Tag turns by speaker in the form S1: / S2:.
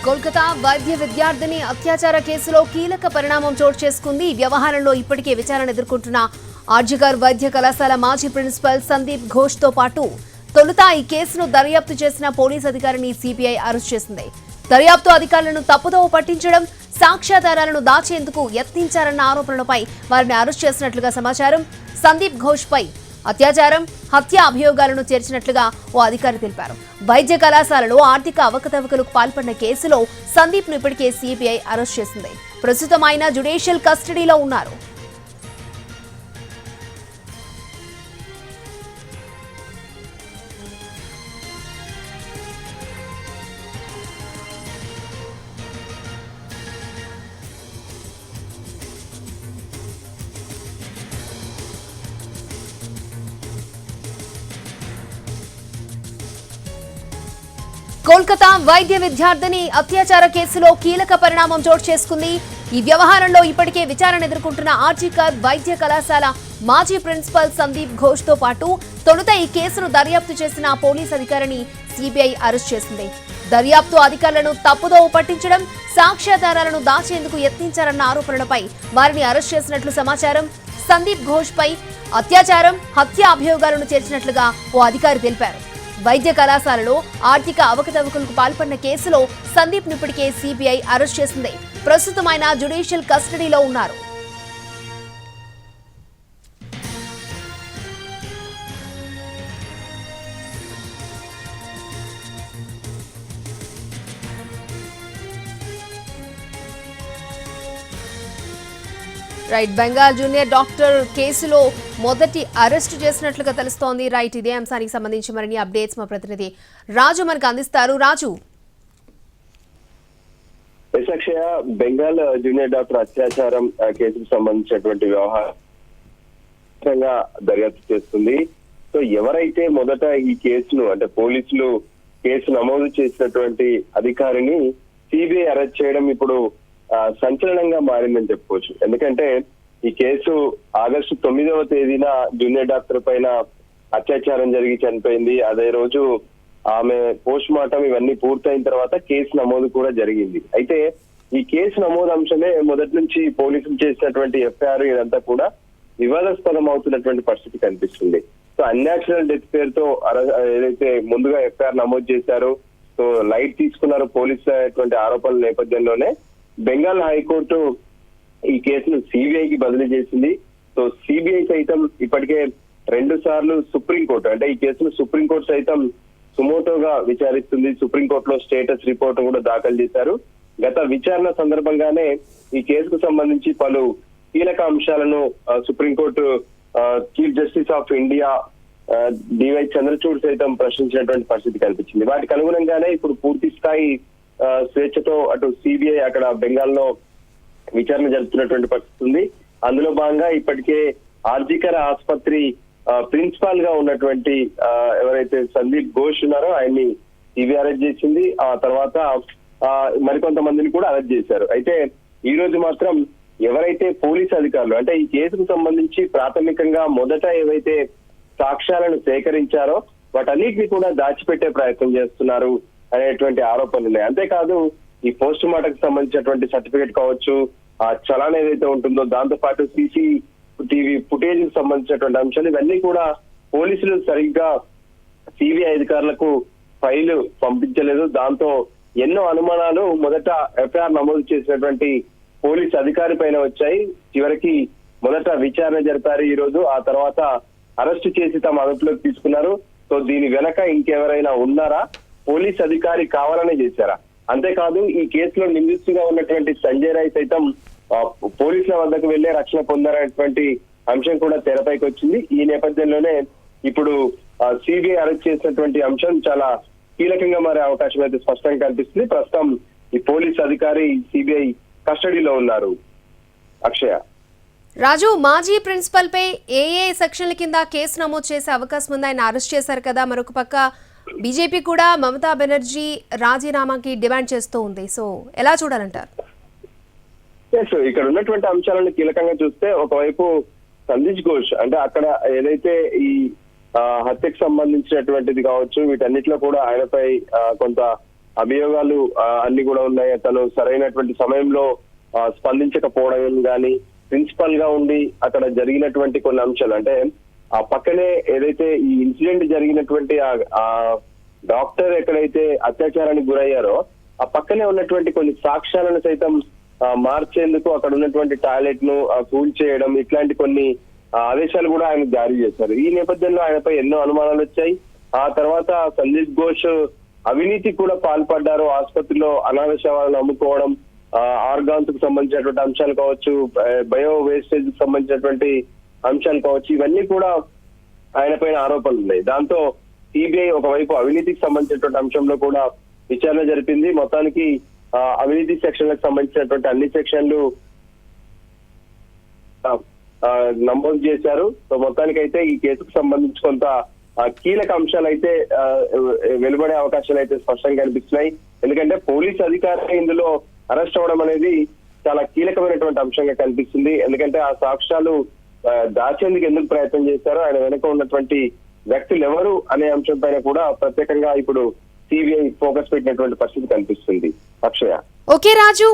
S1: కోల్కతా వైద్య విద్యార్థిని అత్యాచార కేసులో కీలక పరిణామం చోటు చేసుకుంది. ఈ వ్యవహారంలో ఇప్పటికే విచారణ ఎదుర్కొంటున్న ఆర్జికర్ వైద్య కళాశాల మాజీ ప్రిన్సిపల్ సందీప్ ఘోష్ తో పాటు తొలుత ఈ కేసును దర్యాప్తు చేసిన పోలీస్ అధికారిని సిబిఐ అరెస్ట్ చేసింది. దర్యాప్తు అధికారులను తప్పుదోవ పట్టించడం, సాక్ష్యాధారాలను దాచేందుకు యత్నించారన్న ఆరోపణలపై వారిని అరెస్ట్ చేసినట్లుగా సమాచారం. సందీప్ ఘోష్ పై అత్యాచారం, హత్య అభియోగాలను చేర్చినట్లుగా ఓ అధికారి తెలిపారు. వైద్య కళాశాలలో ఆర్థిక అవకతవకలకు పాల్పడిన కేసులో సందీప్ ను ఇప్పటికే సిబిఐ అరెస్ట్ చేసింది. ప్రస్తుతం ఆయన జ్యుడిషియల్ కస్టడీలో ఉన్నారు. కోల్కతా వైద్య విద్యార్థిని అత్యాచార కేసులో కీలక పరిణామం చోటు చేసుకుంది. ఈ వ్యవహారంలో ఇప్పటికే విచారణ ఎదుర్కొంటున్న ఆర్జికర్ వైద్య కళాశాల మాజీ ప్రిన్సిపల్ సందీప్ ఘోష్ తో పాటు తొలుత ఈ కేసును దర్యాప్తు చేసిన పోలీస్ అధికారిని సిబిఐ అరెస్ట్ చేసింది. దర్యాప్తు అధికారులను తప్పుదోవ పట్టించడం, సాక్ష్యాధారాలను దాచేందుకు యత్నించారన్న ఆరోపణలపై వారిని అరెస్ట్ చేసినట్లు సమాచారం. సందీప్ ఘోష్ పై అత్యాచారం, హత్య అభియోగాలను చేర్చినట్లుగా ఓ అధికారి తెలిపారు. వైద్య కళాశాలలో ఆర్థిక అవకతవకలకు పాల్పడిన కేసులో సందీప్ ను ఇప్పటికే సిబిఐ అరెస్ట్ చేసింది. ప్రస్తుతం ఆయన జ్యుడిషియల్ కస్టడీలో ఉన్నారు. రైట్, బెంగాల్ జూనియర్ డాక్టర్ కేసులో మొదటి అరెస్టు చేసినట్లుగా తెలుస్తోంది. రైట్, ఇదే అంశానికి సంబంధించి మరిన్ని అప్డేట్స్ మా ప్రతినిధి రాజు మనకు అందిస్తారు. రాజు,
S2: విశాఖ బెంగాల్ జూనియర్ డాక్టర్ అత్యాచారం కేసుకు సంబంధించినటువంటి వ్యవహారంగా దర్యాప్తు చేస్తుంది. సో ఎవరైతే మొదట ఈ కేసును అంటే పోలీసులు కేసు నమోదు చేసినటువంటి అధికారిని సిబిఐ అరెస్ట్ చేయడం ఇప్పుడు సంచలనంగా మారిందని చెప్పుకోవచ్చు. ఎందుకంటే ఈ కేసు ఆగస్టు 9వ తేదీన జూనియర్ డాక్టర్ పైన అత్యాచారం జరిగి చనిపోయింది. అదే రోజు ఆమె పోస్ట్ మార్టం ఇవన్నీ పూర్తయిన తర్వాత కేసు నమోదు కూడా జరిగింది. అయితే ఈ కేసు నమోదు అంశమే మొదటి నుంచి పోలీసులు చేసినటువంటి ఎఫ్ఐఆర్ ఇదంతా కూడా వివాదాస్పదం అవుతున్నటువంటి పరిస్థితి కనిపిస్తుంది. సో అన్యాచురల్ డెత్ పేరుతో ఏదైతే ముందుగా ఎఫ్ఐఆర్ నమోదు చేశారో, సో లైట్ తీసుకున్నారు పోలీసులు అనేటువంటి ఆరోపణల నేపథ్యంలోనే బెంగాల్ హైకోర్టు ఈ కేసును సిబిఐకి బదిలీ చేసింది. సో సిబిఐ సైతం ఇప్పటికే 2 సార్లు సుప్రీంకోర్టు అంటే ఈ కేసును సుప్రీంకోర్టు సైతం సుమోటోగా విచారిస్తుంది. సుప్రీంకోర్టులో స్టేటస్ రిపోర్ట్ కూడా దాఖలు చేశారు. గత విచారణ సందర్భంగానే ఈ కేసుకు సంబంధించి పలు కీలక అంశాలను supreme court chief justice of India DY Chandrachud సైతం ప్రశ్నించినటువంటి పరిస్థితి కనిపించింది. వాటికి అనుగుణంగానే ఇప్పుడు పూర్తి స్థాయి స్వేచ్ఛతో అటు సిబిఐ అక్కడ బెంగాల్లో విచారణ జరుపుతున్నటువంటి పరిస్థితి ఉంది. అందులో భాగంగా ఇప్పటికే ఆర్జికర్ ఆసుపత్రి ప్రిన్సిపాల్ గా ఉన్నటువంటి ఎవరైతే సందీప్ ఘోష్ ఉన్నారో ఆయన్ని సిబిఐ అరెస్ట్ చేసింది. ఆ తర్వాత మరికొంతమందిని కూడా అరెస్ట్ చేశారు. అయితే ఈ రోజు మాత్రం ఎవరైతే పోలీస్ అధికారులు అంటే ఈ కేసుకు సంబంధించి ప్రాథమికంగా మొదట ఏవైతే సాక్ష్యాలను సేకరించారో వాటన్నిటిని కూడా దాచిపెట్టే ప్రయత్నం చేస్తున్నారు అనేటువంటి ఆరోపణలు ఉన్నాయి. అంతేకాదు ఈ పోస్ట్ మార్టం కి సంబంధించినటువంటి సర్టిఫికేట్ కావచ్చు, ఆ చలాన్ ఏదైతే ఉంటుందో, దాంతో పాటు CCTV ఫుటేజ్ కి సంబంధించినటువంటి అంశాలు ఇవన్నీ కూడా పోలీసులు సరిగ్గా సిబిఐ అధికారులకు ఫైల్ పంపించలేదు. దాంతో ఎన్నో అనుమానాలు మొదట ఎఫ్ఐఆర్ నమోదు చేసినటువంటి పోలీస్ అధికారి పైన వచ్చాయి. చివరికి మొదట విచారణ జరిపారు ఈ రోజు, ఆ తర్వాత అరెస్టు చేసి తమ అదుపులోకి తీసుకున్నారు. సో దీని వెనక ఇంకెవరైనా ఉన్నారా, పోలీస్ అధికారి కావాలనే చేశారా? అంతేకాదు ఈ కేసులో నిందితుగా ఉన్నటువంటి సంజయ్ రాయ్ సైతం పోలీసుల వద్దకు వెళ్లే రక్షణ పొందారనేటువంటి అంశం కూడా తెరపైకి వచ్చింది. ఈ నేపథ్యంలోనే ఇప్పుడు సిబిఐ అరెస్ట్ చేసినటువంటి అంశం చాలా కీలకంగా మారే అవకాశం అయితే స్పష్టంగా కనిపిస్తుంది. ప్రస్తుతం ఈ పోలీస్ అధికారి సిబిఐ కస్టడీలో ఉన్నారు. అక్షయ,
S1: రాజు, మాజీ ప్రిన్సిపల్ పై ఏ సెక్షన్ల కింద కేసు నమోదు చేసే అవకాశం ఉంది? ఆయన అరెస్ట్ చేశారు కదా. మరొక పక్క బీజేపీ కూడా మమతా బెనర్జీ రాజీనామాకి డిమాండ్ చేస్తూ ఉంది. సో ఎలా చూడాలంటారు?
S2: ఇక్కడ ఉన్నటువంటి అంశాలను కీలకంగా చూస్తే ఒకవైపు సందీప్ ఘోష్ అంటే అక్కడ ఏదైతే ఈ హత్యకు సంబంధించినటువంటిది కావచ్చు, వీటన్నిటిలో కూడా ఆయనపై కొంత అభియోగాలు అన్ని కూడా ఉన్నాయి. తను సరైనటువంటి సమయంలో స్పందించకపోవడం కానీ, ప్రిన్సిపల్ గా ఉండి అక్కడ జరిగినటువంటి కొన్ని అంశాలు, అంటే ఆ పక్కనే ఏదైతే ఈ ఇన్సిడెంట్ జరిగినటువంటి ఆ డాక్టర్ ఎక్కడైతే అత్యాచారానికి గురయ్యారో ఆ పక్కనే ఉన్నటువంటి కొన్ని సాక్ష్యాలను సైతం మార్చేందుకు అక్కడ ఉన్నటువంటి టాయిలెట్ ను కూల్ చేయడం, ఇట్లాంటి కొన్ని ఆదేశాలు కూడా ఆయన జారీ చేశారు. ఈ నేపథ్యంలో ఆయనపై ఎన్నో అనుమానాలు వచ్చాయి. ఆ తర్వాత సందీప్ ఘోష్ అవినీతికి కూడా పాల్పడ్డారు. ఆసుపత్రిలో అనాథ శవాలను అమ్ముకోవడం, ఆర్గాన్స్ కు సంబంధించినటువంటి అంశాలు కావచ్చు, బయో వేస్టేజ్ కు సంబంధించినటువంటి అంశాలు కావచ్చు, ఇవన్నీ కూడా ఆయన పైన ఆరోపణలు ఉన్నాయి. దాంతో సిబిఐ ఒకవైపు అవినీతికి సంబంధించినటువంటి అంశంలో కూడా విచారణ జరిపింది. మొత్తానికి అవినీతి సెక్షన్లకు సంబంధించినటువంటి అన్ని సెక్షన్లు నమోదు చేశారు. సో మొత్తానికి అయితే ఈ కేసుకు సంబంధించి కొంత కీలక అంశాలు అయితే వెలువడే అవకాశాలు అయితే స్పష్టంగా కనిపిస్తున్నాయి. ఎందుకంటే పోలీసు అధికారులు ఇందులో అరెస్ట్ అవ్వడం అనేది చాలా కీలకమైనటువంటి అంశంగా కనిపిస్తుంది. ఎందుకంటే ఆ సాక్ష్యాలు దాచేందుకు ఎందుకు ప్రయత్నం చేశారో, ఆయన వెనుక ఉన్నటువంటి వ్యక్తులు ఎవరు అనే అంశం పైన కూడా ప్రత్యేకంగా ఇప్పుడు సిబిఐ ఫోకస్ పెట్టినటువంటి పరిస్థితి కనిపిస్తుంది. అక్షయ.
S1: ఓకే రాజు.